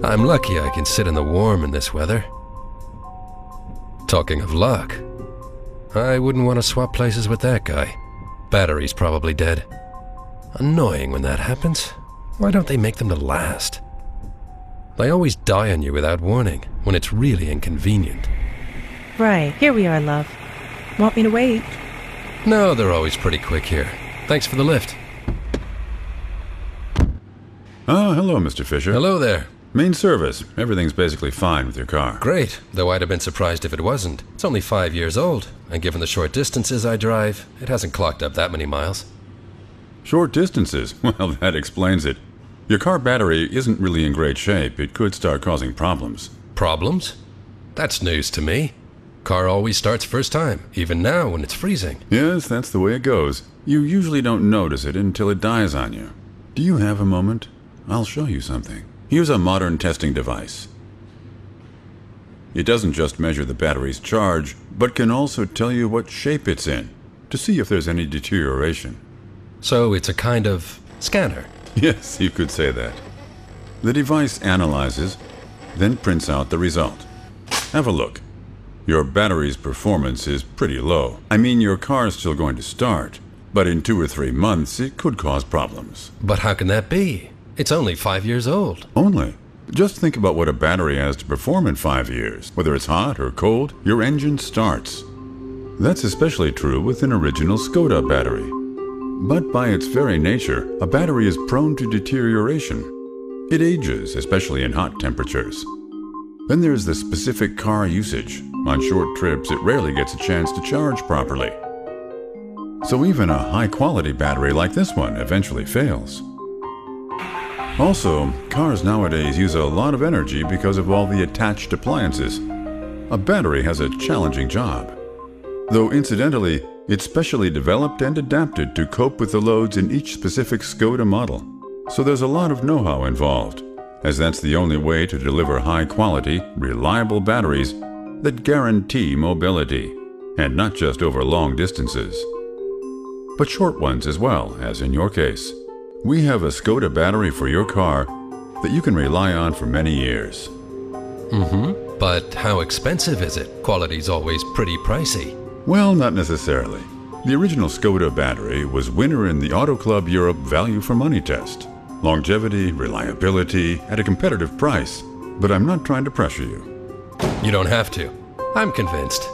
I'm lucky I can sit in the warm in this weather. Talking of luck, I wouldn't want to swap places with that guy. Battery's probably dead. Annoying when that happens. Why don't they make them to last? They always die on you without warning, when it's really inconvenient. Right, here we are, love. Want me to wait? No, they're always pretty quick here. Thanks for the lift. Oh, hello, Mr. Fisher. Hello there. Main service. Everything's basically fine with your car. Great, though I'd have been surprised if it wasn't. It's only 5 years old, and given the short distances I drive, it hasn't clocked up that many miles. Short distances? Well, that explains it. Your car battery isn't really in great shape. It could start causing problems. Problems? That's news to me. Car always starts first time, even now when it's freezing. Yes, that's the way it goes. You usually don't notice it until it dies on you. Do you have a moment? I'll show you something. Here's a modern testing device. It doesn't just measure the battery's charge, but can also tell you what shape it's in, to see if there's any deterioration. So it's a kind of scanner. Yes, you could say that. The device analyzes, then prints out the result. Have a look. Your battery's performance is pretty low. I mean, your car's still going to start, but in 2 or 3 months it could cause problems. But how can that be? It's only 5 years old. Only? Just think about what a battery has to perform in 5 years. Whether it's hot or cold, your engine starts. That's especially true with an original Skoda battery. But by its very nature, a battery is prone to deterioration. It ages, especially in hot temperatures. Then there's the specific car usage. On short trips, it rarely gets a chance to charge properly. So even a high-quality battery like this one eventually fails. Also, cars nowadays use a lot of energy because of all the attached appliances. A battery has a challenging job. Though incidentally, it's specially developed and adapted to cope with the loads in each specific Skoda model. So there's a lot of know-how involved, as that's the only way to deliver high-quality, reliable batteries that guarantee mobility, and not just over long distances, but short ones as well, as in your case. We have a Skoda battery for your car that you can rely on for many years. But how expensive is it? Quality's always pretty pricey. Well, not necessarily. The original Skoda battery was winner in the Auto Club Europe Value for Money test. Longevity, reliability, at a competitive price. But I'm not trying to pressure you. You don't have to. I'm convinced.